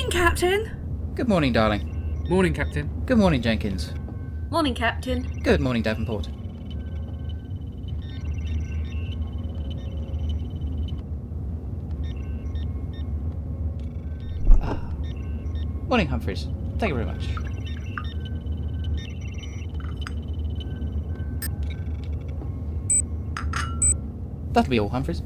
Morning, Captain. Good morning, darling. Morning, Captain. Good morning, Jenkins. Morning, Captain. Good morning, Davenport. Morning, Humphreys. Thank you very much. That'll be all, Humphreys.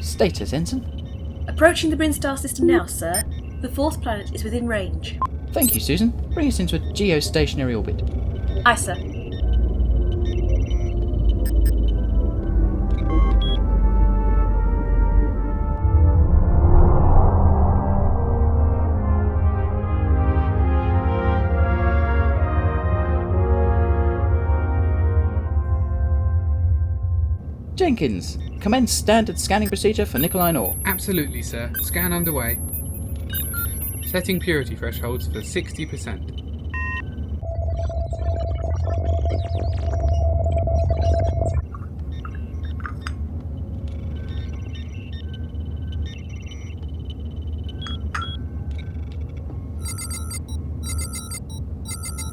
Status, Ensign. Approaching the Bryn star system now, sir. The fourth planet is within range. Thank you, Susan. Bring us into a geostationary orbit. Aye, sir. Jenkins, commence standard scanning procedure for Nikolai ore. Absolutely, sir. Scan underway. Setting purity thresholds for 60%.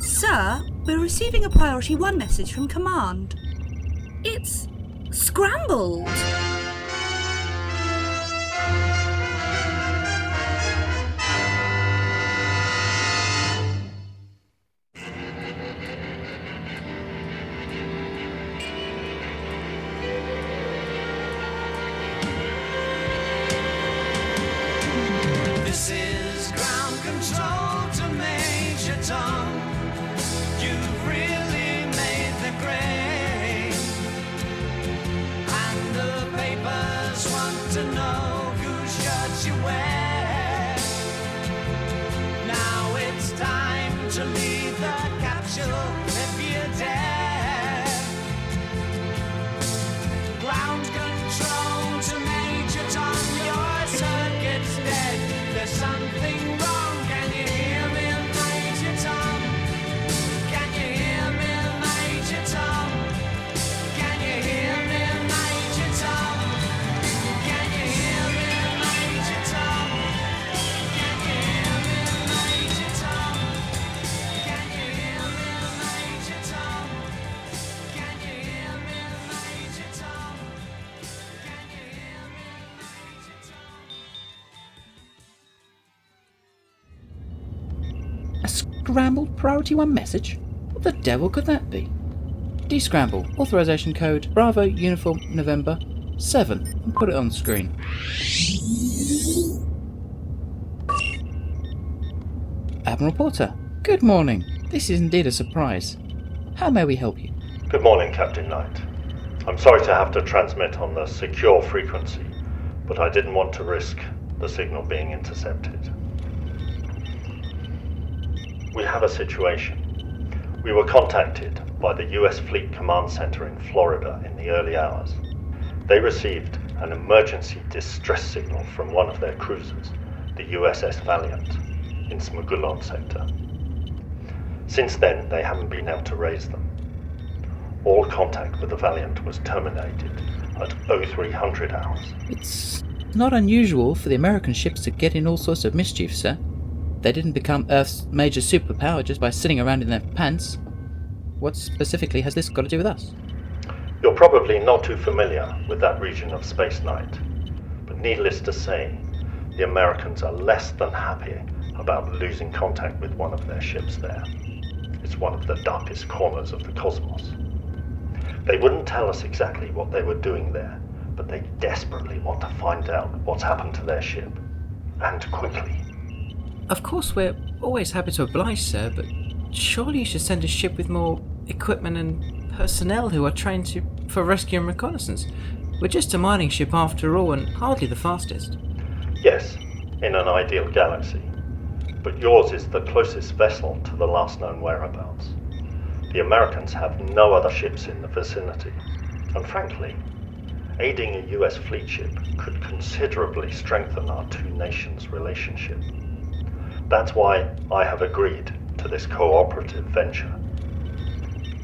Sir, we're receiving a Priority 1 message from Command. It's scrambled. This is ground control to Major Tom. You've really made the grade. And the papers want to know whose shirt you wear. Now it's time to leave the capsule if you dare. Ground control to Major Tom, your circuit's dead. There's something wrong, can you hear me, Major Tom? Can you hear me, Major Tom? Can you hear me, Major Tom? Can you hear me, Major Tom? Can you hear me, Major Tom? Can you hear me, Major Tom? Can you hear me, Major Tom? Can you hear me, Major Tom? A scrambled Priority 1 message? What the devil could that be? Descramble. Authorization code Bravo Uniform November 7. And put it on the screen. Admiral Porter. Good morning. This is indeed a surprise. How may we help you? Good morning, Captain Knight. I'm sorry to have to transmit on the secure frequency, but I didn't want to risk the signal being intercepted. We have a situation. We were contacted by the US Fleet Command Center in Florida in the early hours. They received an emergency distress signal from one of their cruisers, the USS Valiant, in Smegulon sector. Since then, they haven't been able to raise them. All contact with the Valiant was terminated at 0300 hours. It's not unusual for the American ships to get in all sorts of mischief, sir. They didn't become Earth's major superpower just by sitting around in their pants. What specifically has this got to do with us? You're probably not too familiar with that region of Space Knight, but needless to say, the Americans are less than happy about losing contact with one of their ships there. It's one of the darkest corners of the cosmos. They wouldn't tell us exactly what they were doing there, but they desperately want to find out what's happened to their ship, and quickly. Of course, we're always happy to oblige, sir, but surely you should send a ship with more equipment and personnel who are trained for rescue and reconnaissance. We're just a mining ship after all, and hardly the fastest. Yes, in an ideal galaxy. But yours is the closest vessel to the last known whereabouts. The Americans have no other ships in the vicinity, and frankly, aiding a US fleet ship could considerably strengthen our two nations' relationship. That's why I have agreed to this cooperative venture.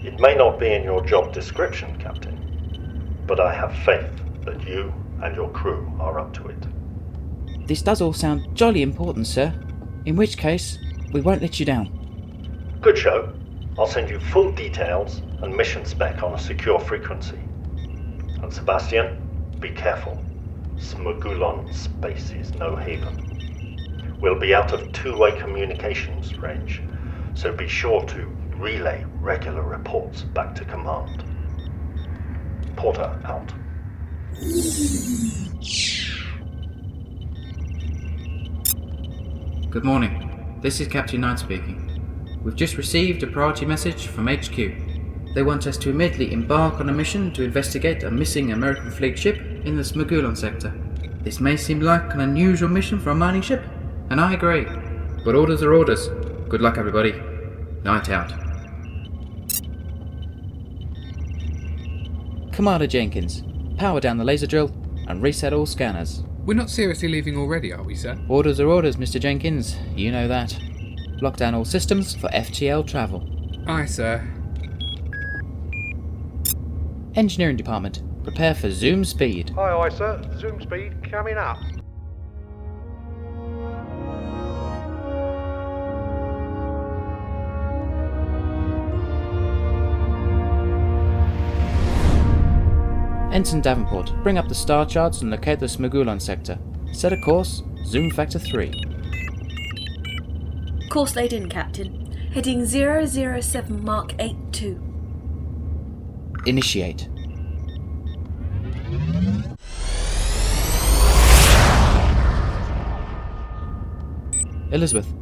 It may not be in your job description, Captain, but I have faith that you and your crew are up to it. This does all sound jolly important, sir. In which case, we won't let you down. Good show. I'll send you full details and mission spec on a secure frequency. And Sebastian, be careful. Smegulon space is no haven. We'll be out of two-way communications range, so be sure to relay regular reports back to command. Porter out. Good morning. This is Captain Knight speaking. We've just received a priority message from HQ. They want us to immediately embark on a mission to investigate a missing American fleet ship in the Smegulon sector. This may seem like an unusual mission for a mining ship, and I agree. But orders are orders. Good luck, everybody. Night out. Commander Jenkins, power down the laser drill and reset all scanners. We're not seriously leaving already, are we, sir? Orders are orders, Mr. Jenkins. You know that. Lock down all systems for FTL travel. Aye, sir. Engineering department, prepare for zoom speed. Aye, sir. Zoom speed coming up. Ensign Davenport, bring up the star charts and locate the Smegulon sector. Set a course, zoom factor 3. Course laid in, Captain. Heading 007 Mark 82. Initiate. Elizabeth,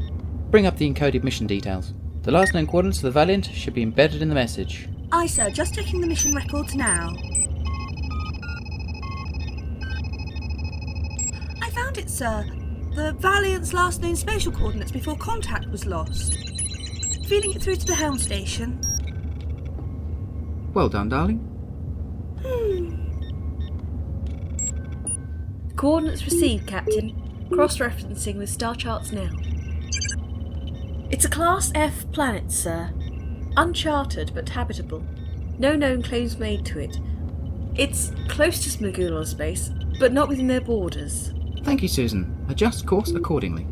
bring up the encoded mission details. The last known coordinates of the Valiant should be embedded in the message. Aye, sir. Just checking the mission records now. I found it, sir. The Valiant's last known spatial coordinates before contact was lost. Feeding it through to the helm station. Well done, darling. Coordinates received, Captain. Cross-referencing with star charts now. It's a Class F planet, sir. Uncharted but habitable. No known claims made to it. It's close to Smegulon space, but not within their borders. Thank you, Susan. Adjust course accordingly.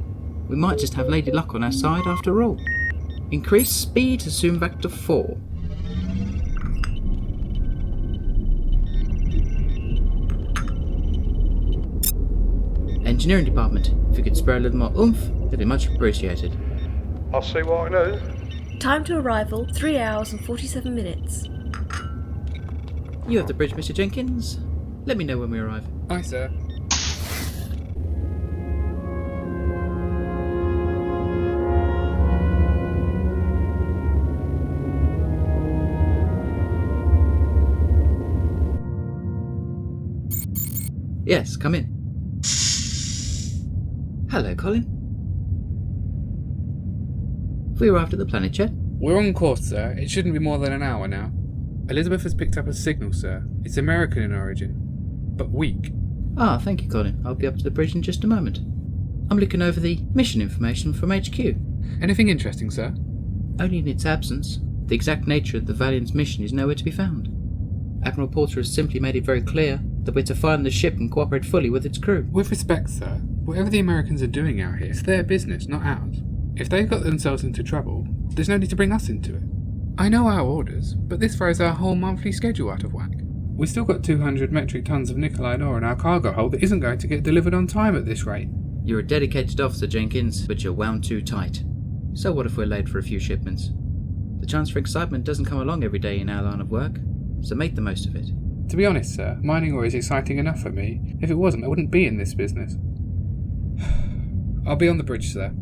We might just have Lady Luck on our side after all. Increase speed to zoom factor 4. Engineering department, if you could spare a little more oomph, it'd be much appreciated. I'll see what I can do. Time to arrival, 3 hours and 47 minutes. You have the bridge, Mr. Jenkins. Let me know when we arrive. Aye, sir. Yes, come in. Hello, Colin. Have we arrived at the planet yet? We're on course, sir. It shouldn't be more than an hour now. Elizabeth has picked up a signal, sir. It's American in origin, but weak. Ah, thank you, Colin. I'll be up to the bridge in just a moment. I'm looking over the mission information from HQ. Anything interesting, sir? Only in its absence. The exact nature of the Valiant's mission is nowhere to be found. Admiral Porter has simply made it very clear that we're to find the ship and cooperate fully with its crew. With respect, sir, whatever the Americans are doing out here, it's their business, not ours. If they've got themselves into trouble, there's no need to bring us into it. I know our orders, but this throws our whole monthly schedule out of whack. We've still got 200 metric tons of nickel iron ore in our cargo hold that isn't going to get delivered on time at this rate. You're a dedicated officer, Jenkins, but you're wound too tight. So what if we're late for a few shipments? The chance for excitement doesn't come along every day in our line of work, so make the most of it. To be honest, sir, mining ore is exciting enough for me. If it wasn't, I wouldn't be in this business. I'll be on the bridge, sir.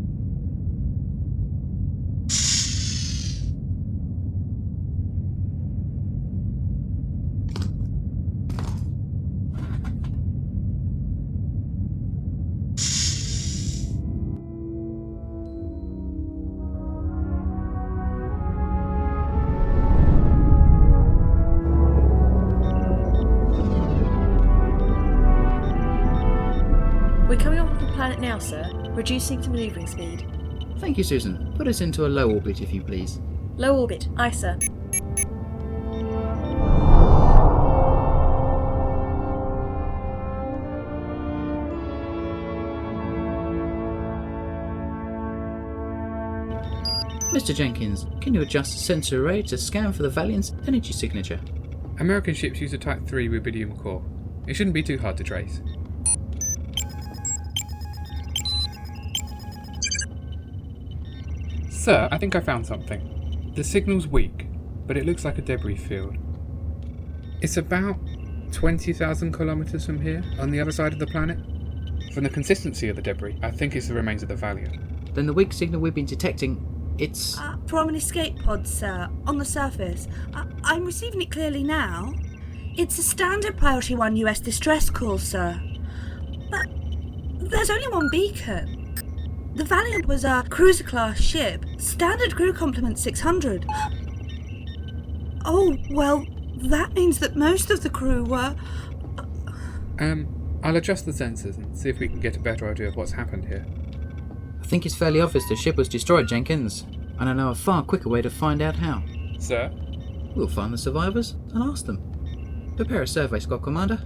We're coming off the planet now, sir. Reducing to manoeuvring speed. Thank you, Susan. Put us into a low orbit, if you please. Low orbit. Aye, sir. Mr. Jenkins, can you adjust the sensor array to scan for the Valiant's energy signature? American ships use a Type 3 rubidium core. It shouldn't be too hard to trace. Sir, I think I found something. The signal's weak, but it looks like a debris field. It's about 20,000 kilometers from here, on the other side of the planet. From the consistency of the debris, I think it's the remains of the Valiant. Then the weak signal we've been detecting, it's... From an escape pod, sir, on the surface. I'm receiving it clearly now. It's a standard Priority 1 US distress call, sir. But there's only one beacon. The Valiant was a cruiser-class ship, standard crew complement 600. Oh, well, that means that most of the crew were... I'll adjust the sensors and see if we can get a better idea of what's happened here. I think it's fairly obvious the ship was destroyed, Jenkins, and I know a far quicker way to find out how. Sir? We'll find the survivors and ask them. Prepare a survey, Squad Commander.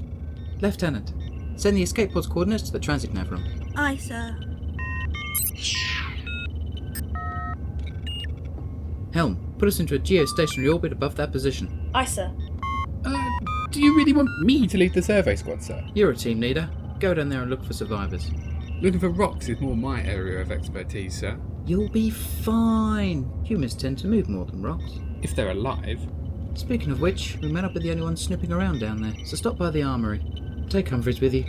Lieutenant, send the escape pod's coordinates to the transit nav room. Aye, sir. Helm, put us into a geostationary orbit above that position. Aye, sir. Do you really want me to lead the survey squad, sir? You're a team leader. Go down there and look for survivors. Looking for rocks is more my area of expertise, sir. You'll be fine. Humans tend to move more than rocks. If they're alive. Speaking of which, we may not be the only ones snooping around down there, so stop by the armoury. Take Humphreys with you.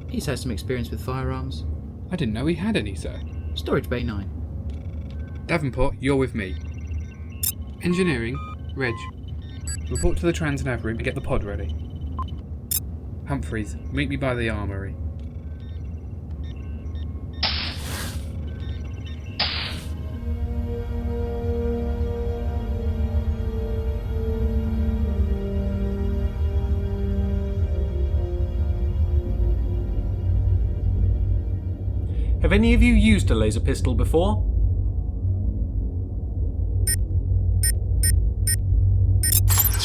He's had some experience with firearms. I didn't know he had any, sir. Storage Bay 9. Davenport, you're with me. Engineering, Reg. Report to the transnav room and get the pod ready. Humphreys, meet me by the armoury. Have any of you used a laser pistol before?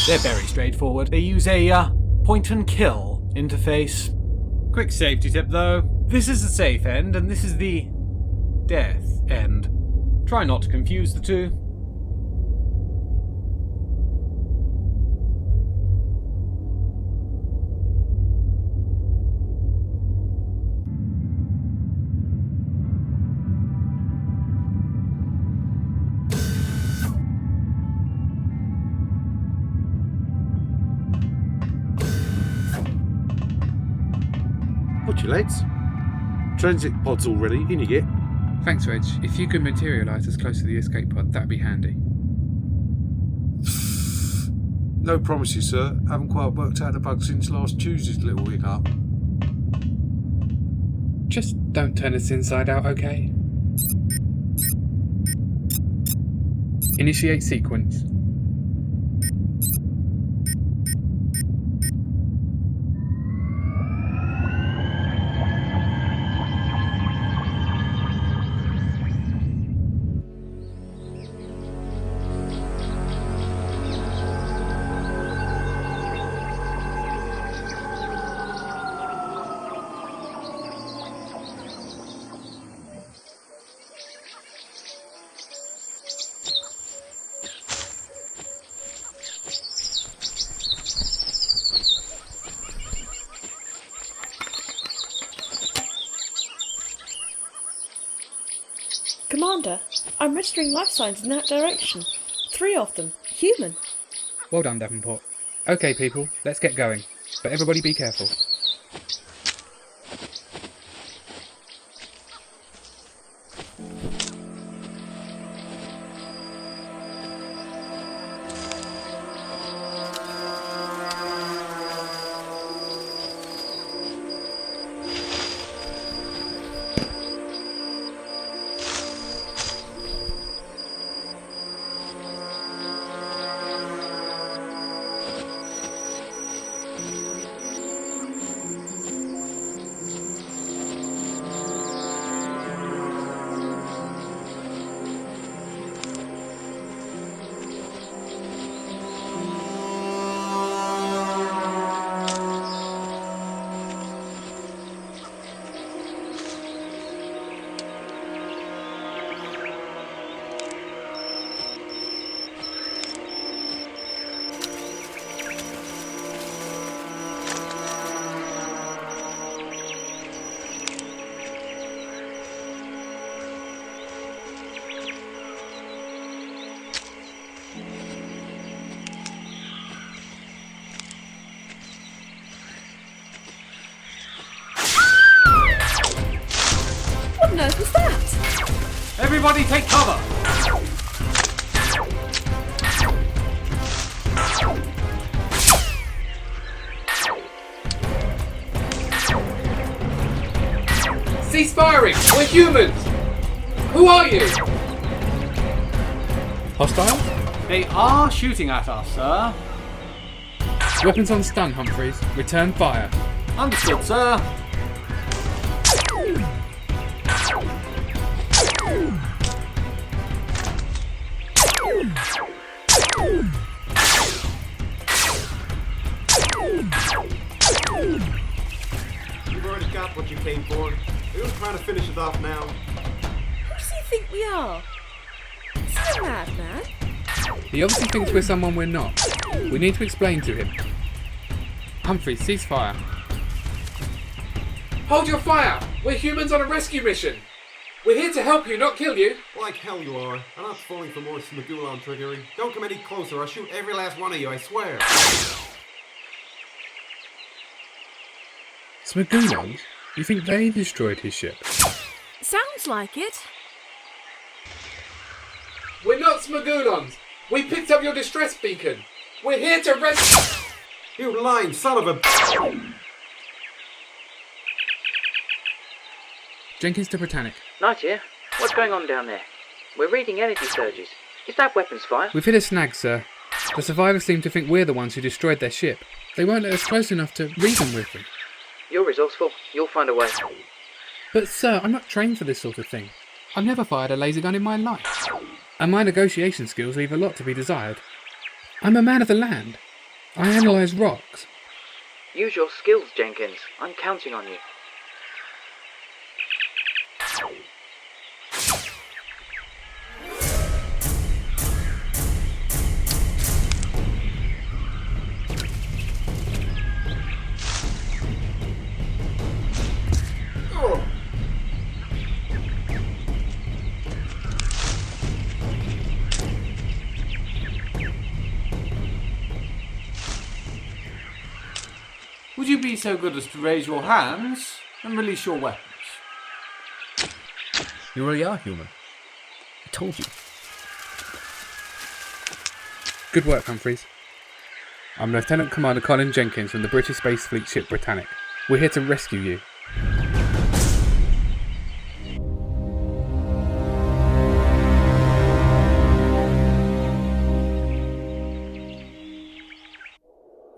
They're very straightforward. They use a point and kill interface. Quick safety tip though. This is the safe end and this is the death end. Try not to confuse the two. Watch you, lads. Transit pod's all ready. In you get. Thanks, Reg. If you could materialise as close to the escape pod, that'd be handy. No promises, sir. Haven't quite worked out the bug since last Tuesday's little hiccup. Just don't turn us inside out, okay? Initiate sequence. Commander, I'm registering life signs in that direction. 3 of them. Human. Well done, Davenport. Okay, people, let's get going. But everybody be careful. Everybody take cover! Cease firing! We're humans! Who are you? Hostiles? They are shooting at us, sir. Weapons on stun, Humphreys. Return fire. Understood, sir. You've already got what you came for. We're just trying to finish it off now. Who does he think we are? Is he a madman? He obviously thinks we're someone we're not. We need to explain to him. Humphreys, cease fire. Hold your fire! We're humans on a rescue mission! We're here to help you, not kill you! Like hell you are. I'm not falling for more Smegulon trickery. Don't come any closer, I'll shoot every last one of you, I swear. Smegulons? You think they destroyed his ship? Sounds like it. We're not Smegulons! We picked up your distress beacon! We're here to rescue... You lying son of a... Jenkins to Britannic. Night here. What's going on down there? We're reading energy surges. Is that weapons fire? We've hit a snag, sir. The survivors seem to think we're the ones who destroyed their ship. They won't let us close enough to reason with them. You're resourceful. You'll find a way. But sir, I'm not trained for this sort of thing. I've never fired a laser gun in my life. And my negotiation skills leave a lot to be desired. I'm a man of the land. I analyse rocks. Use your skills, Jenkins. I'm counting on you. Would you be so good as to raise your hands and release your weapons? You really are human. I told you. Good work, Humphreys. I'm Lieutenant Commander Colin Jenkins from the British Space Fleet ship Britannic. We're here to rescue you.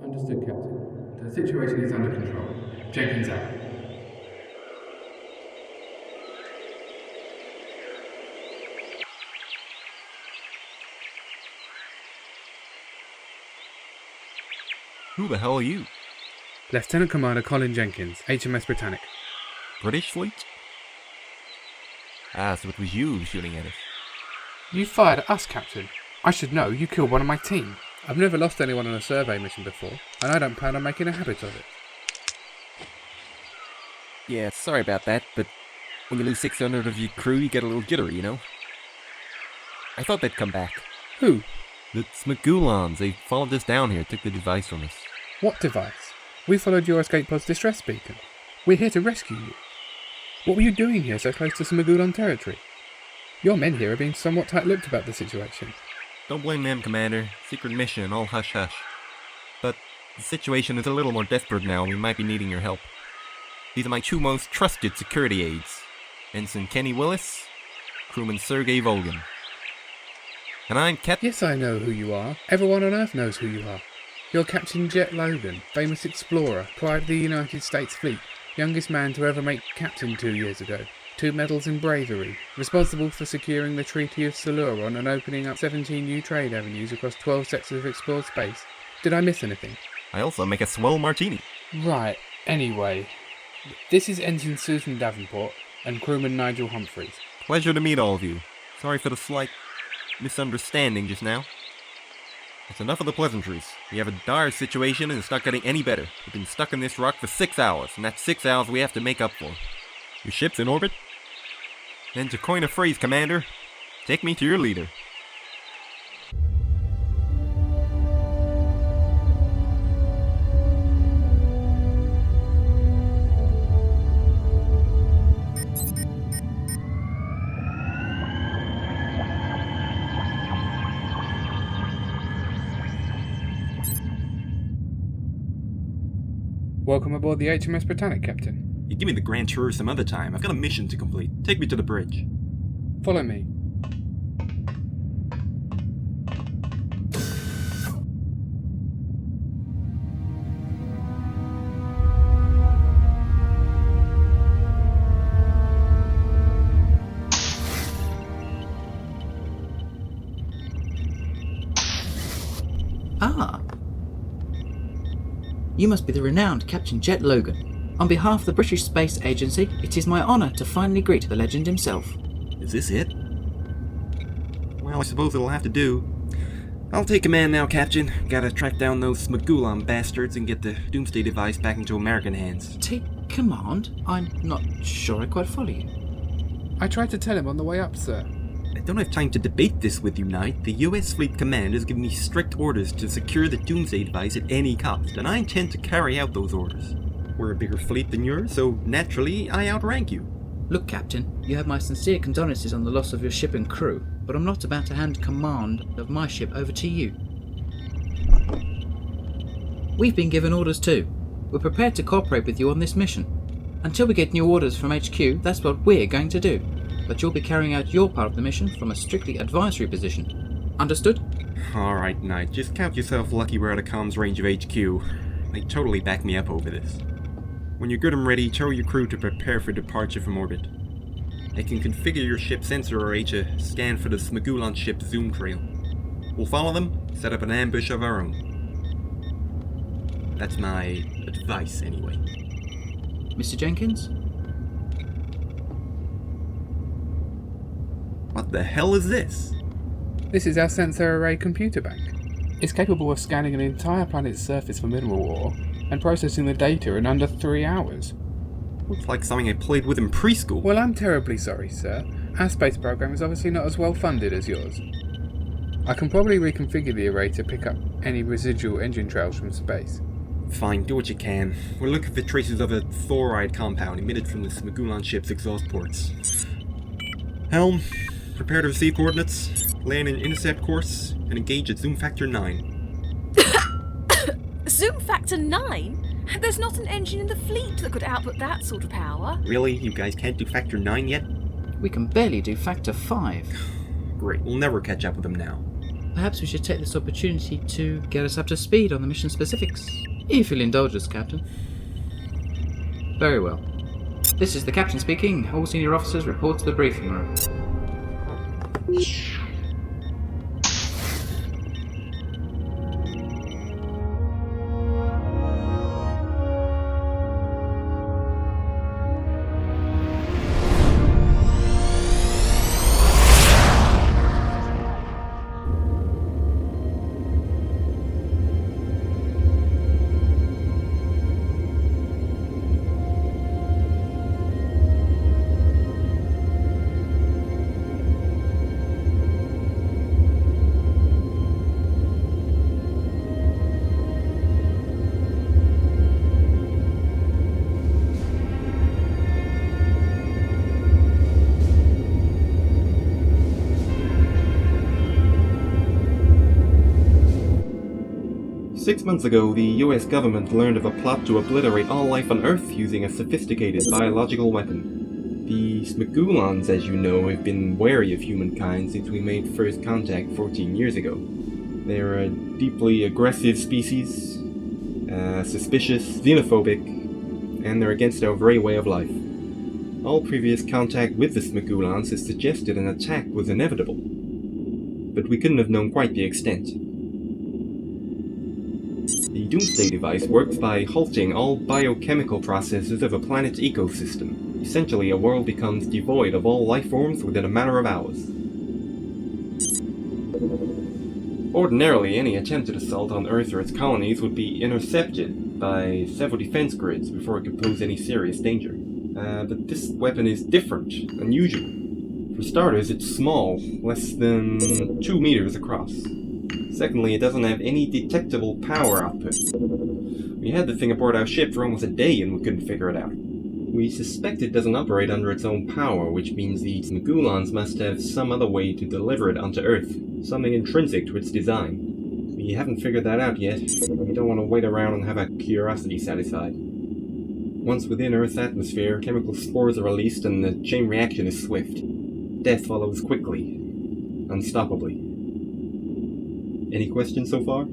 Understood, Captain. The situation is under control. Jenkins out. Who the hell are you? Lieutenant Commander Colin Jenkins, HMS Britannic. British fleet? Ah, so it was you shooting at us. You fired at us, Captain. I should know, you killed one of my team. I've never lost anyone on a survey mission before, and I don't plan on making a habit of it. Yeah, sorry about that, but when you lose 600 of your crew, you get a little jittery, you know? I thought they'd come back. Who? The Smegulons. They followed us down here, took the device from us. What device? We followed your escape pod's distress beacon. We're here to rescue you. What were you doing here so close to Smegulon territory? Your men here are being somewhat tight-lipped about the situation. Don't blame them, Commander. Secret mission, all hush-hush. But the situation is a little more desperate now, and we might be needing your help. These are my two most trusted security aides. Ensign Kenny Willis, crewman Sergei Volgin. And I'm Captain... Yes, I know who you are. Everyone on Earth knows who you are. You're Captain Jett Logan, famous explorer, prior to the United States Fleet, youngest man to ever make captain 2 years ago. 2 medals in bravery, responsible for securing the Treaty of Siluron and opening up 17 new trade avenues across 12 sectors of explored space. Did I miss anything? I also make a swell martini. Right, anyway. This is Ensign Susan Davenport and crewman Nigel Humphreys. Pleasure to meet all of you. Sorry for the slight misunderstanding just now. That's enough of the pleasantries. We have a dire situation and it's not getting any better. We've been stuck in this rock for 6 hours, and that's 6 hours we have to make up for. Your ship's in orbit? Then to coin a phrase, Commander, take me to your leader. Welcome aboard the HMS Britannic, Captain. You give me the grand tour some other time. I've got a mission to complete. Take me to the bridge. Follow me. Ah. You must be the renowned Captain Jett Logan. On behalf of the British Space Agency, it is my honour to finally greet the legend himself. Is this it? Well, I suppose it'll have to do. I'll take command now, Captain. Gotta track down those Smegulon bastards and get the Doomsday device back into American hands. Take command? I'm not sure I quite follow you. I tried to tell him on the way up, sir. I don't have time to debate this with you, Knight. The US Fleet Command has given me strict orders to secure the Doomsday device at any cost, and I intend to carry out those orders. We're a bigger fleet than yours, so naturally I outrank you. Look, Captain, you have my sincere condolences on the loss of your ship and crew, but I'm not about to hand command of my ship over to you. We've been given orders too. We're prepared to cooperate with you on this mission. Until we get new orders from HQ, that's what we're going to do. But you'll be carrying out your part of the mission from a strictly advisory position. Understood? Alright, Knight, just count yourself lucky we're out of comms range of HQ. They totally back me up over this. When you're good and ready, tell your crew to prepare for departure from orbit. They can configure your ship's sensor array to scan for the Smegulon ship's zoom trail. We'll follow them, set up an ambush of our own. That's my advice, anyway. Mr. Jenkins? What the hell is this? This is our sensor array computer bank. It's capable of scanning an entire planet's surface for mineral ore and processing the data in under 3 hours. Looks like something I played with in preschool. Well, I'm terribly sorry, sir. Our space program is obviously not as well funded as yours. I can probably reconfigure the array to pick up any residual engine trails from space. Fine, do what you can. We're looking for traces of a thoride compound emitted from the Smegulon ship's exhaust ports. Helm, prepare to receive coordinates, land an intercept course, and engage at zoom factor 9. Zoom factor 9? There's not an engine in the fleet that could output that sort of power. Really? You guys can't do factor 9 yet? We can barely do factor 5. Great, we'll never catch up with them now. Perhaps we should take this opportunity to get us up to speed on the mission specifics. If you'll indulge us, Captain. Very well. This is the Captain speaking. All senior officers report to the briefing room. Six months ago, the US government learned of a plot to obliterate all life on Earth using a sophisticated biological weapon. The Smegulons, as you know, have been wary of humankind since we made first contact 14 years ago. They're a deeply aggressive species, suspicious, xenophobic, and they're against our very way of life. All previous contact with the Smegulons has suggested an attack was inevitable, but we couldn't have known quite the extent. The Doomsday device works by halting all biochemical processes of a planet's ecosystem. Essentially, a world becomes devoid of all life forms within a matter of hours. Ordinarily, any attempted assault on Earth or its colonies would be intercepted by several defense grids before it could pose any serious danger. But this weapon is different, unusual. For starters, it's small, less than 2 meters across. Secondly, it doesn't have any detectable power output. We had the thing aboard our ship for almost a day and we couldn't figure it out. We suspect it doesn't operate under its own power, which means the Smegulons must have some other way to deliver it onto Earth, something intrinsic to its design. We haven't figured that out yet. We don't want to wait around and have our curiosity satisfied. Once within Earth's atmosphere, chemical spores are released and the chain reaction is swift. Death follows quickly, unstoppably. Any questions so far?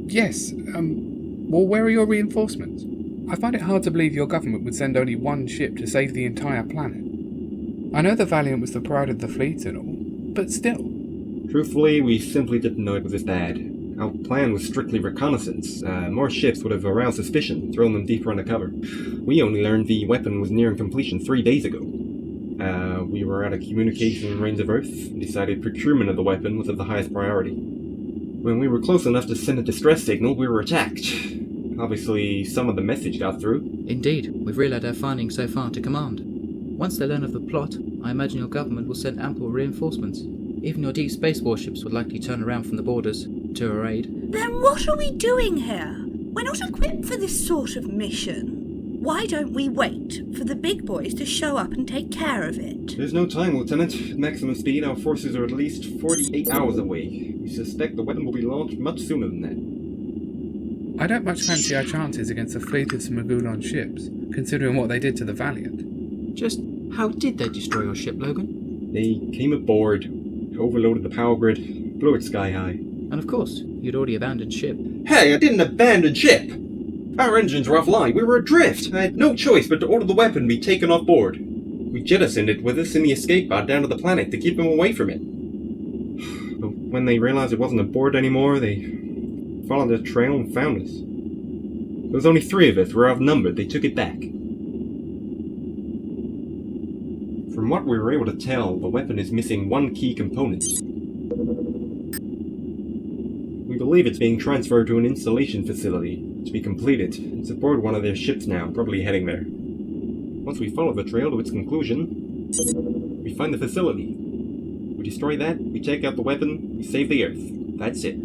Yes, well, where are your reinforcements? I find it hard to believe your government would send only one ship to save the entire planet. I know the Valiant was the pride of the fleet and all, but still. Truthfully, we simply didn't know it was this bad. Our plan was strictly reconnaissance. More ships would have aroused suspicion, thrown them deeper undercover. We only learned the weapon was nearing completion 3 days ago. We were out of communication range of Earth, and decided procurement of the weapon was of the highest priority. When we were close enough to send a distress signal, we were attacked. Obviously, some of the message got through. Indeed, we've relayed our findings so far to command. Once they learn of the plot, I imagine your government will send ample reinforcements. Even your deep space warships would likely turn around from the borders to our aid. Then what are we doing here? We're not equipped for this sort of mission. Why don't we wait for the big boys to show up and take care of it? There's no time, Lieutenant. At maximum speed, our forces are at least 48 hours away. We suspect the weapon will be launched much sooner than that. I don't much fancy our chances against a fleet of Smegulon ships, considering what they did to the Valiant. Just how did they destroy your ship, Logan? They came aboard, overloaded the power grid, blew it sky high. And of course, you'd already abandoned ship. Hey, I didn't abandon ship! Our engines were offline, we were adrift. I had no choice but to order the weapon be taken off board. We jettisoned it with us in the escape pod down to the planet to keep them away from it. But when they realized it wasn't aboard anymore, they followed the trail and found us. There was only 3 of us, we're outnumbered, they took it back. From what we were able to tell, the weapon is missing one key component. We believe it's being transferred to an installation facility to be completed. It's aboard one of their ships now, probably heading there. Once we follow the trail to its conclusion, we find the facility. We destroy that, we take out the weapon, we save the Earth. That's it.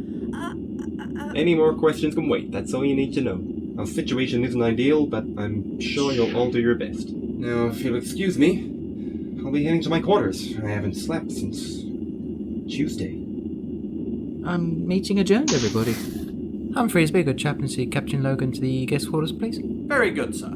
Any more questions can wait, that's all you need to know. Our situation isn't ideal, but I'm sure you'll all do your best. Now, if you'll excuse me, I'll be heading to my quarters. I haven't slept since Tuesday. Meeting adjourned, everybody. Humphreys, be a good chap and see Captain Logan to the guest quarters, please. Very good, sir.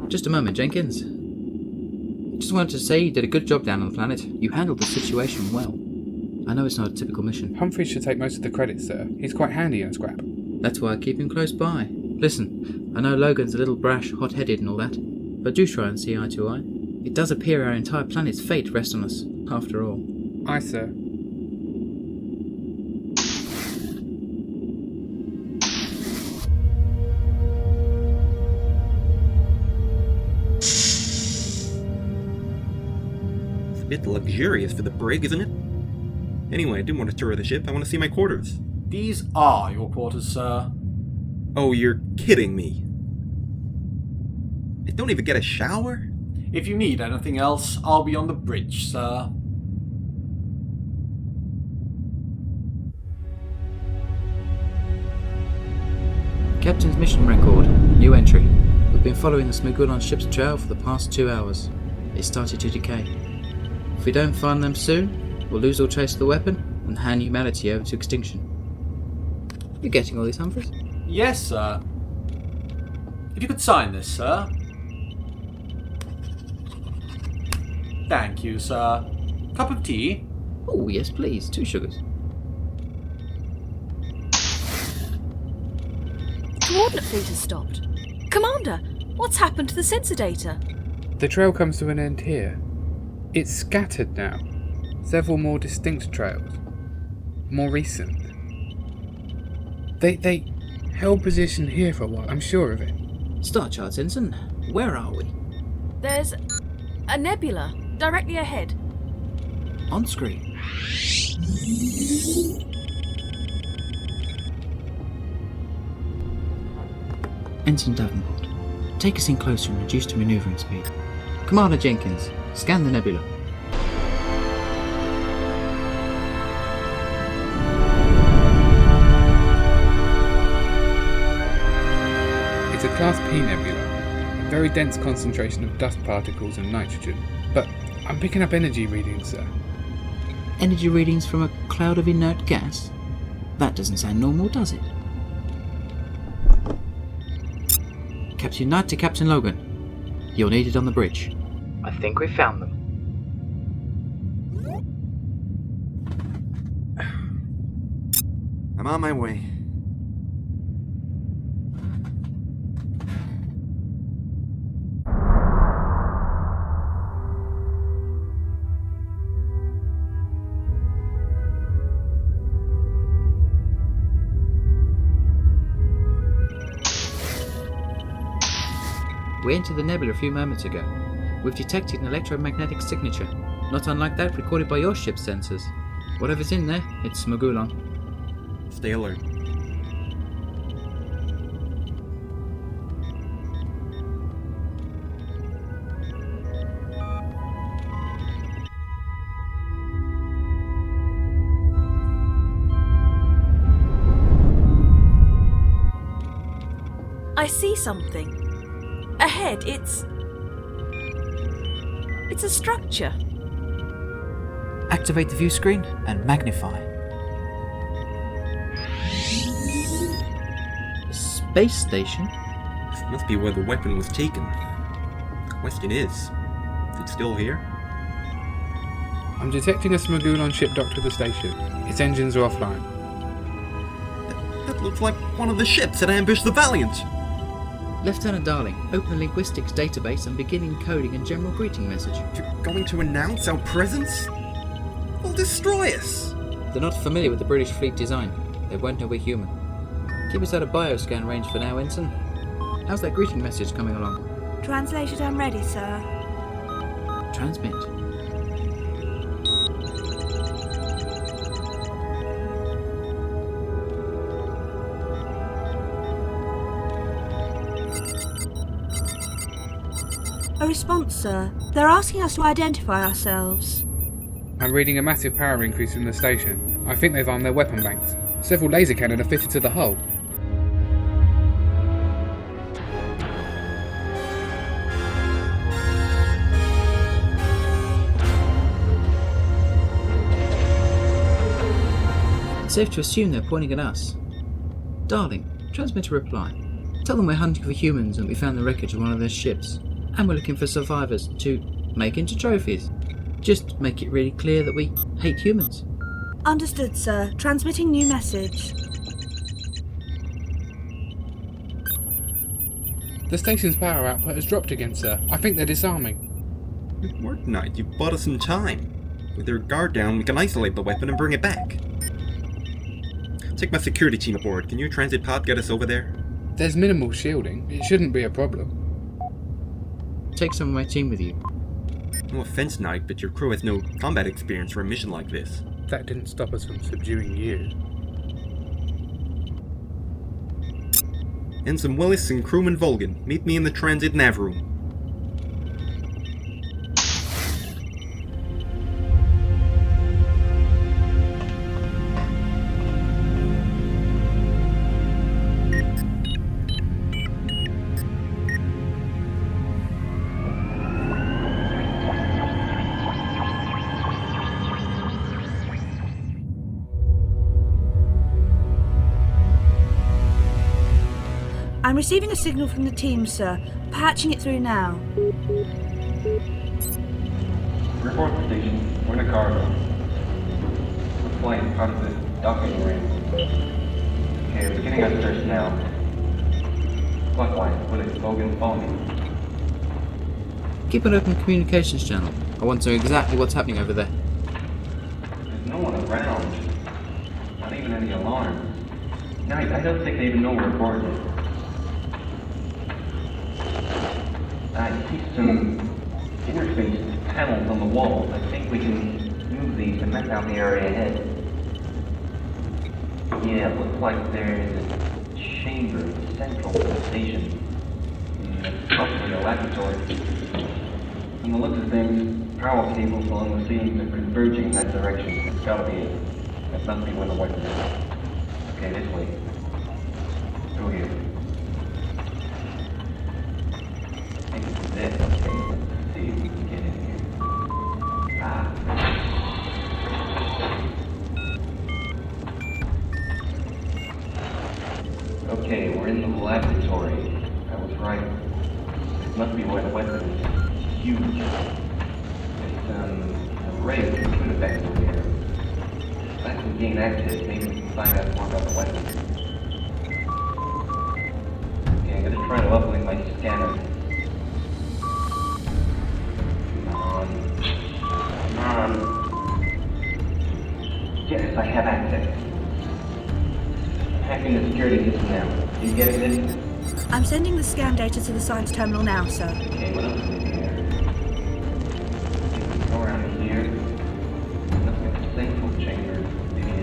Just a moment, Jenkins. Just wanted to say you did a good job down on the planet. You handled the situation well. I know it's not a typical mission. Humphrey should take most of the credit, sir. He's quite handy in a scrap. That's why I keep him close by. Listen, I know Logan's a little brash, hot-headed and all that, but do try and see eye to eye. It does appear our entire planet's fate rests on us, after all. Aye, sir. Bit luxurious for the brig, isn't it? Anyway, I didn't want to tour the ship. I want to see my quarters. These are your quarters, sir. Oh, you're kidding me. I don't even get a shower? If you need anything else, I'll be on the bridge, sir. Captain's mission record. New entry. We've been following the Smegulon ship's trail for the past 2 hours. It started to decay. If we don't find them soon, we'll lose all trace of the weapon and hand humanity over to extinction. You getting all this, Humphreys? Yes, sir. If you could sign this, sir. Thank you, sir. Cup of tea? Oh, yes, please. 2 sugars. The coordinate fleet has stopped. Commander, what's happened to the sensor data? The trail comes to an end here. It's scattered now. Several more distinct trails. More recent. They held position here for a while, I'm sure of it. Star charts, Ensign. Where are we? There's a nebula directly ahead. On screen. Ensign Davenport, take us in closer and reduce to manoeuvring speed. Commander Jenkins, scan the nebula. It's a Class P nebula, a very dense concentration of dust particles and nitrogen. But I'm picking up energy readings, sir. Energy readings from a cloud of inert gas? That doesn't sound normal, does it? Captain Knight to Captain Logan. You're needed on the bridge. I think we've found them. I'm on my way. We entered the nebula a few moments ago. We've detected an electromagnetic signature, not unlike that recorded by your ship's sensors. Whatever's in there, it's Smegulon. Stay alert. I see something. Ahead, it's a structure. Activate the view screen and magnify. A space station? This must be where the weapon was taken. The question is it still here? I'm detecting a Smegulon ship docked to the station. Its engines are offline. That looks like one of the ships that ambushed the Valiant! Lieutenant Darling, open the linguistics database and begin encoding a general greeting message. You're going to announce our presence? They'll destroy us! They're not familiar with the British fleet design. They won't know we're human. Keep us out of bioscan range for now, Ensign. How's that greeting message coming along? Translated and ready, sir. Transmit. A response, sir. They're asking us to identify ourselves. I'm reading a massive power increase from the station. I think they've armed their weapon banks. Several laser cannon are fitted to the hull. It's safe to assume they're pointing at us. Darling, transmit a reply. Tell them we're hunting for humans and we found the wreckage of one of their ships. And we're looking for survivors to make into trophies. Just make it really clear that we hate humans. Understood, sir. Transmitting new message. The station's power output has dropped again, sir. I think they're disarming. Good work, Knight. You bought us some time. With their guard down, we can isolate the weapon and bring it back. Take my security team aboard. Can your transit pod get us over there? There's minimal shielding. It shouldn't be a problem. Take some of my team with you. No offense, Knight, but your crew has no combat experience for a mission like this. That didn't stop us from subduing you. Ensign Willis and Crewman Volgan, meet me in the transit nav room. I'm receiving a signal from the team, sir. Patching it through now. Report to station. We're in a cargo. We're flying out of the docking range. Okay, we're beginning our search now. Clockwise, Willis, Logan, follow me. Keep an open communications channel. I want to know exactly what's happening over there. There's no one around. Not even any alarms. No, I don't think they even know we're reporting it. I see some interface panels on the walls. I think we can move these and map out the area ahead. Yeah, it looks like there's a chamber central to the station. Possibly a laboratory. From the looks of things, power cables along the ceilings are converging in that direction. It's gotta be it. That must be where the weapon is. Okay, this way. Through here. Then, okay, let's see if we can get in here. Okay, we're in the laboratory. I was right. It must be where the weapon is huge. It's an array of computer vectors over here. If I can gain access, maybe we can find out more about the weapon. Okay, I'm gonna try to uplink my scanner. Come on. Yes, I have access. Hacking the security system now. Are you getting this? I'm sending the scan data to the science terminal now, sir. Okay, what else is in here? Go around here. Nothing like a central chamber. Maybe a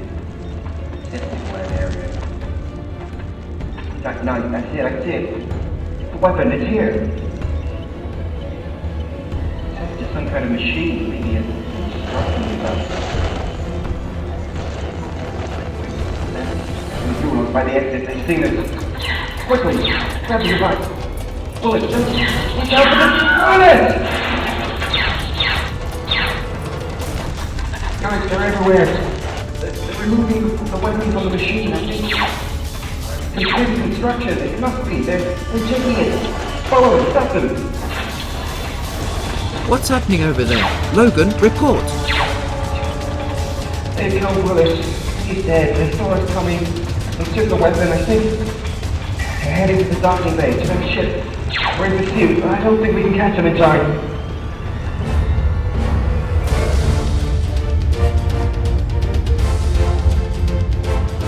testing lab area. No, I see it. It's the weapon, it's here. It's just some kind of machine. Maybe it's instructions about by the exit, they've seen us. Quickly, grab the device. Bullet, just watch out for the bullet! Guys, they're everywhere. They're removing the weapons on the machine, I think. Complete construction, it must be. They're taking it. Follow it, stop them. What's happening over there? Logan, report. They killed Willis. He's dead. They saw us coming. They took the weapon, I think. They're heading to the docking bay, to that ship. We're in pursuit, but I don't think we can catch them in time.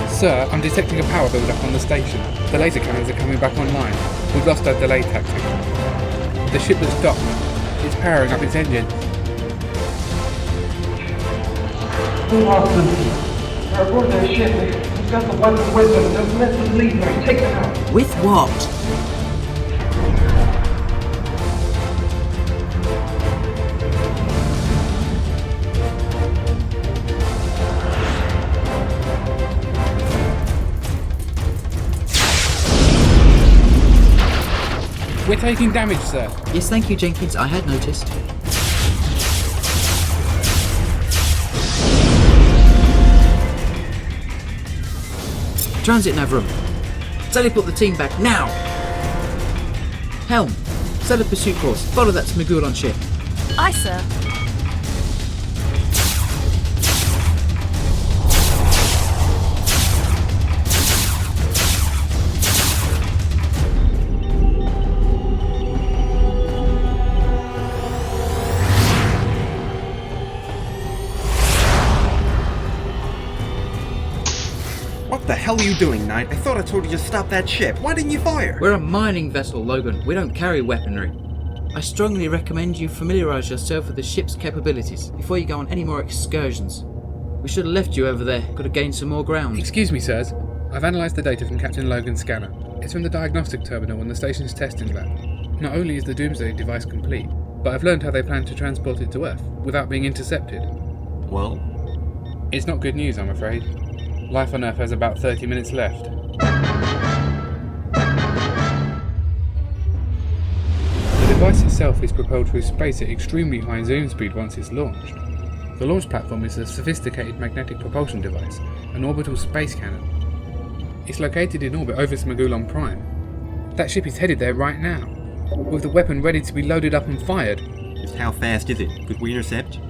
Sir, I'm detecting a power build-up on the station. The laser cannons are coming back online. We've lost our delay tactic. The ship that's docked is powering up its engine. We lost them. They're aboard their ship. They've got the weapons with them. Don't let them leave now. Take them out. With what? We're taking damage, sir. Yes, thank you, Jenkins. I had noticed. Transit nav room. Teleport the team back now! Helm, set a pursuit course. Follow that Smegulon ship. Aye, sir. What the hell are you doing, Knight? I thought I told you to stop that ship. Why didn't you fire? We're a mining vessel, Logan. We don't carry weaponry. I strongly recommend you familiarise yourself with the ship's capabilities before you go on any more excursions. We should have left you over there. Could have gained some more ground. Excuse me, sirs. I've analysed the data from Captain Logan's scanner. It's from the diagnostic terminal in the station's testing lab. Not only is the Doomsday device complete, but I've learned how they plan to transport it to Earth without being intercepted. Well? It's not good news, I'm afraid. Life on Earth has about 30 minutes left. The device itself is propelled through space at extremely high zoom speed once it's launched. The launch platform is a sophisticated magnetic propulsion device, an orbital space cannon. It's located in orbit over Smegulon Prime. That ship is headed there right now, with the weapon ready to be loaded up and fired. Just how fast is it? Could we intercept?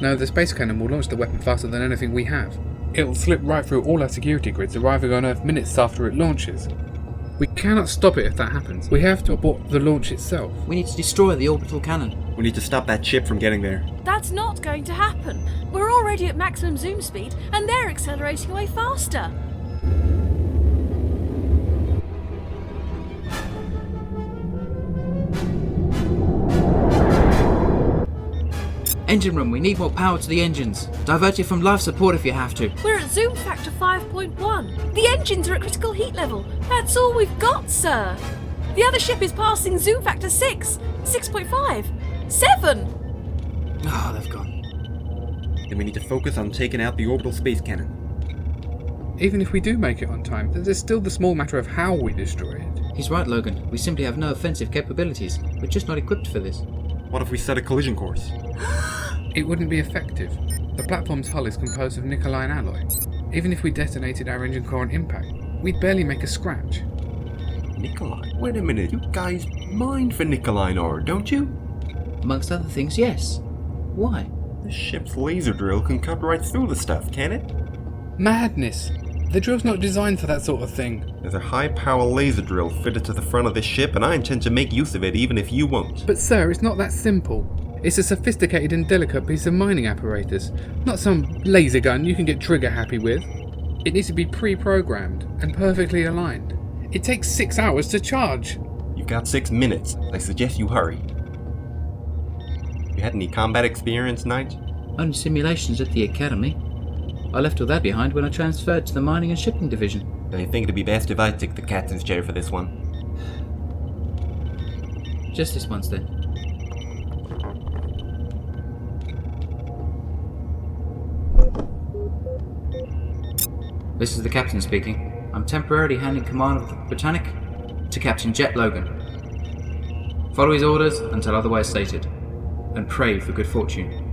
No, the space cannon will launch the weapon faster than anything we have. It'll slip right through all our security grids, arriving on Earth minutes after it launches. We cannot stop it if that happens. We have to abort the launch itself. We need to destroy the orbital cannon. We need to stop that ship from getting there. That's not going to happen. We're already at maximum zoom speed, and they're accelerating away faster. Engine room, we need more power to the engines. Divert it from life support if you have to. We're at zoom factor 5.1. The engines are at critical heat level. That's all we've got, sir. The other ship is passing zoom factor 6, 6.5, 7. Oh, they've gone. Then we need to focus on taking out the orbital space cannon. Even if we do make it on time, there's still the small matter of how we destroy it. He's right, Logan. We simply have no offensive capabilities. We're just not equipped for this. What if we set a collision course? It wouldn't be effective. The platform's hull is composed of nickeline alloy. Even if we detonated our engine core on impact, we'd barely make a scratch. Nickeline? Wait a minute, you guys mine for nickeline ore, don't you? Amongst other things, yes. Why? The ship's laser drill can cut right through the stuff, can it? Madness! The drill's not designed for that sort of thing. There's a high-power laser drill fitted to the front of this ship, and I intend to make use of it even if you won't. But sir, it's not that simple. It's a sophisticated and delicate piece of mining apparatus, not some laser gun you can get trigger happy with. It needs to be pre-programmed and perfectly aligned. It takes 6 hours to charge. You've got 6 minutes. I suggest you hurry. You had any combat experience, Knight? Only simulations at the academy. I left all that behind when I transferred to the mining and shipping division. I think it'd be best if I took the captain's chair for this one. Just this once then. This is the captain speaking. I'm temporarily handing command of the Britannic to Captain Jett Logan. Follow his orders until otherwise stated, and pray for good fortune.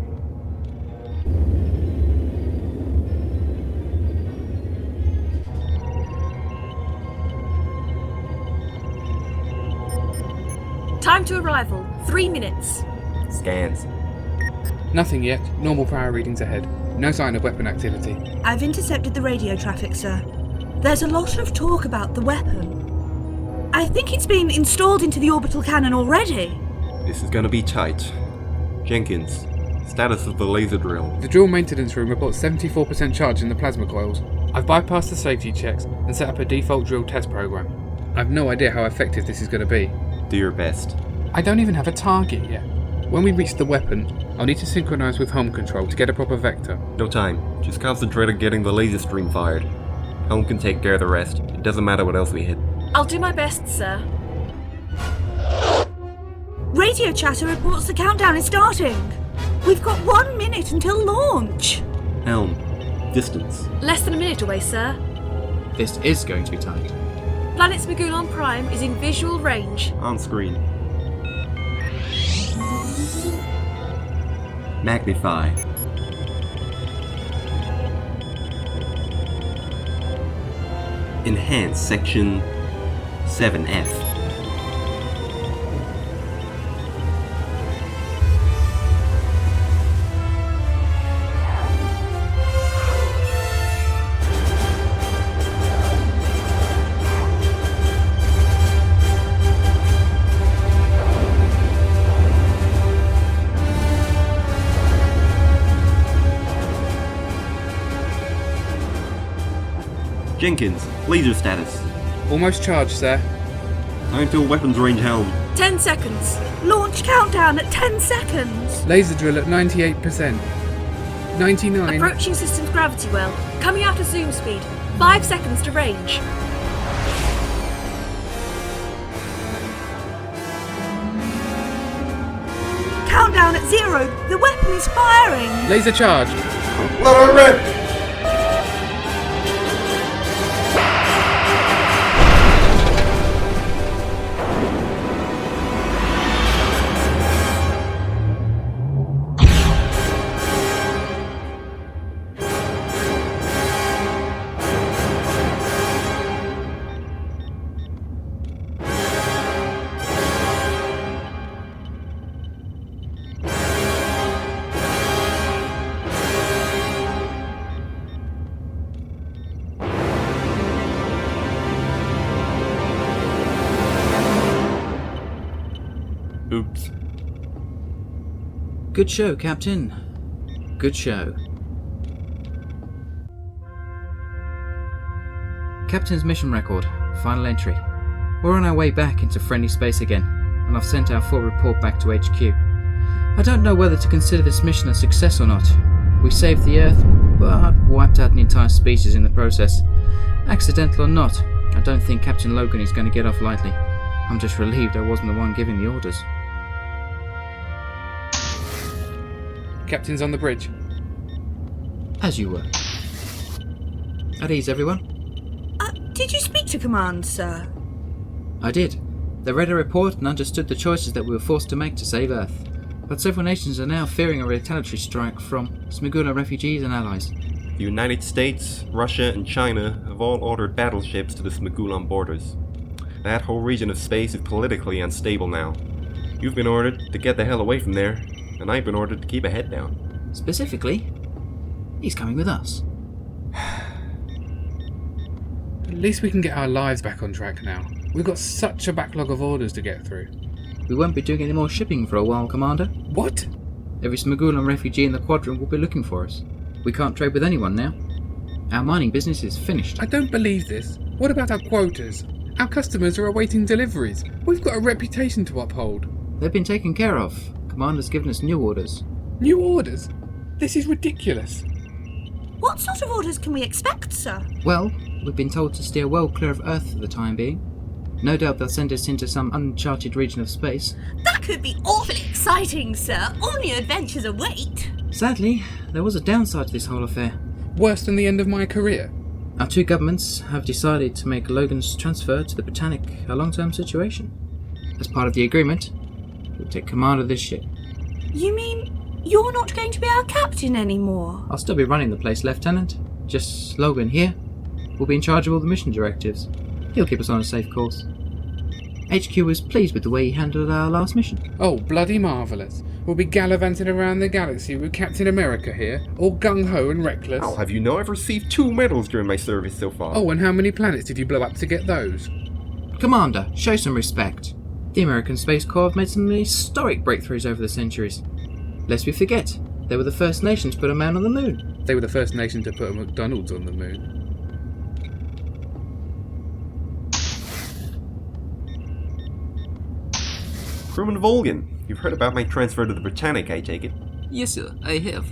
Time to arrival, 3 minutes. Scans. Nothing yet. Normal power readings ahead. No sign of weapon activity. I've intercepted the radio traffic, sir. There's a lot of talk about the weapon. I think it's been installed into the orbital cannon already. This is gonna be tight. Jenkins, status of the laser drill. The drill maintenance room reports 74% charge in the plasma coils. I've bypassed the safety checks and set up a default drill test program. I've no idea how effective this is going to be. Do your best. I don't even have a target yet. When we reach the weapon, I'll need to synchronize with home control to get a proper vector. No time. Just concentrate on getting the laser stream fired. Home can take care of the rest. It doesn't matter what else we hit. I'll do my best, sir. Radio chatter reports the countdown is starting. We've got 1 minute until launch. Helm. Distance. Less than a minute away, sir. This is going to be tight. Planet Smegulon Prime is in visual range. On screen. Magnify. Enhance section 7F. Jenkins, laser status. Almost charged, sir. Time till weapons range, Helm. 10 seconds. Launch countdown at 10 seconds. Laser drill at 98%. 99. Approaching systems gravity well. Coming out of zoom speed. 5 seconds to range. Countdown at 0. The weapon is firing. Laser charged. Let her rip! Oops. Good show, Captain. Good show. Captain's mission record. Final entry. We're on our way back into friendly space again, and I've sent our full report back to HQ. I don't know whether to consider this mission a success or not. We saved the Earth, but wiped out an entire species in the process. Accidental or not, I don't think Captain Logan is going to get off lightly. I'm just relieved I wasn't the one giving the orders. Captain's on the bridge. As you were. At ease, everyone. Did you speak to command, sir? I did. They read a report and understood the choices that we were forced to make to save Earth. But several nations are now fearing a retaliatory strike from Smegulon refugees and allies. The United States, Russia, and China have all ordered battleships to the Smegulon borders. That whole region of space is politically unstable now. You've been ordered to get the hell away from there, and I've been ordered to keep a head down. Specifically, he's coming with us. At least we can get our lives back on track now. We've got such a backlog of orders to get through. We won't be doing any more shipping for a while, Commander. What? Every Smegulon refugee in the Quadrant will be looking for us. We can't trade with anyone now. Our mining business is finished. I don't believe this. What about our quotas? Our customers are awaiting deliveries. We've got a reputation to uphold. They've been taken care of. Commander's given us new orders. New orders? This is ridiculous. What sort of orders can we expect, sir? Well, we've been told to steer well clear of Earth for the time being. No doubt they'll send us into some uncharted region of space. That could be awfully exciting, sir. All new adventures await. Sadly, there was a downside to this whole affair. Worse than the end of my career. Our two governments have decided to make Logan's transfer to the Britannic a long-term situation. As part of the agreement, we'll take command of this ship. You mean you're not going to be our captain anymore? I'll still be running the place, Lieutenant. Just Logan here will be in charge of all the mission directives. He'll keep us on a safe course. HQ was pleased with the way he handled our last mission. Oh, bloody marvellous. We'll be gallivanting around the galaxy with Captain America here, all gung-ho and reckless. I'll have you know I've received 2 medals during my service so far. Oh, and how many planets did you blow up to get those? Commander, show some respect. The American Space Corps have made some historic breakthroughs over the centuries. Lest we forget, they were the first nation to put a man on the moon. They were the first nation to put a McDonald's on the moon. Crewman Volgan, you've heard about my transfer to the Britannic, I take it? Yes, sir, I have.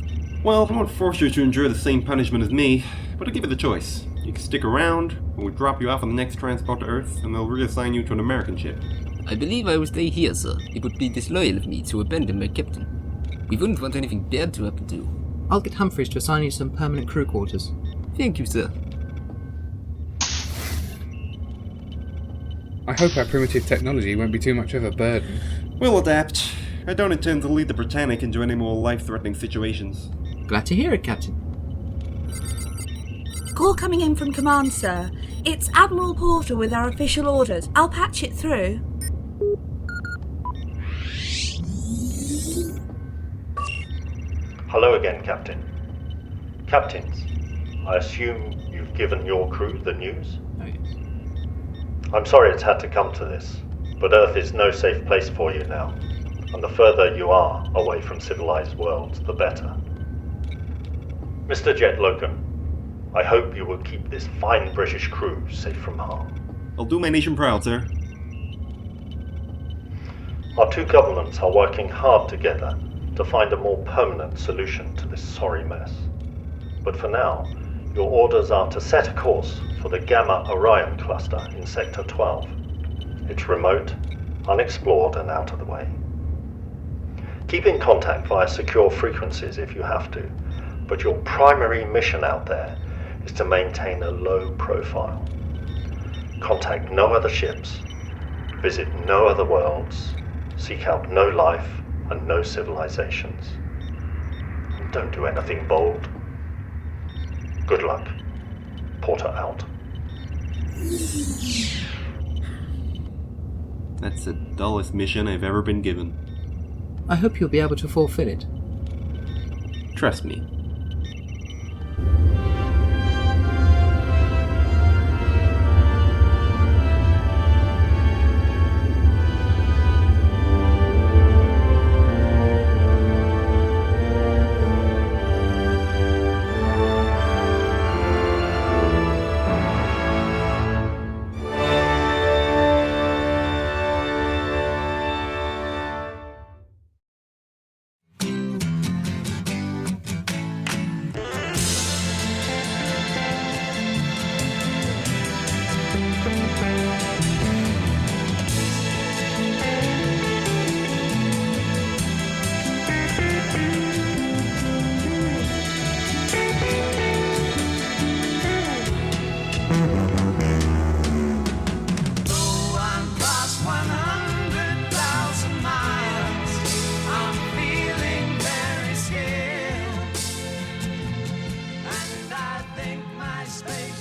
Well, I won't force you to endure the same punishment as me, but I'll give you the choice. You can stick around, or we'll drop you off on the next transport to Earth, and they'll reassign you to an American ship. I believe I will stay here, sir. It would be disloyal of me to abandon my captain. We wouldn't want anything bad to happen to you. I'll get Humphreys to assign you some permanent crew quarters. Thank you, sir. I hope our primitive technology won't be too much of a burden. We'll adapt. I don't intend to lead the Britannic into any more life-threatening situations. Glad to hear it, Captain. Call coming in from command, sir. It's Admiral Porter with our official orders. I'll patch it through. Hello again, Captain. Captains, I assume you've given your crew the news? Oh, yes. I'm sorry it's had to come to this, but Earth is no safe place for you now, and the further you are away from civilized worlds, the better. Mr. Jett Logan, I hope you will keep this fine British crew safe from harm. I'll do my nation proud, sir. Our two governments are working hard together to find a more permanent solution to this sorry mess. But for now, your orders are to set a course for the Gamma Orion cluster in Sector 12. It's remote, unexplored and out of the way. Keep in contact via secure frequencies if you have to, but your primary mission out there is to maintain a low profile. Contact no other ships, visit no other worlds, seek out no life and no civilizations. And don't do anything bold. Good luck. Porter out. That's the dullest mission I've ever been given. I hope you'll be able to fulfill it. Trust me. space.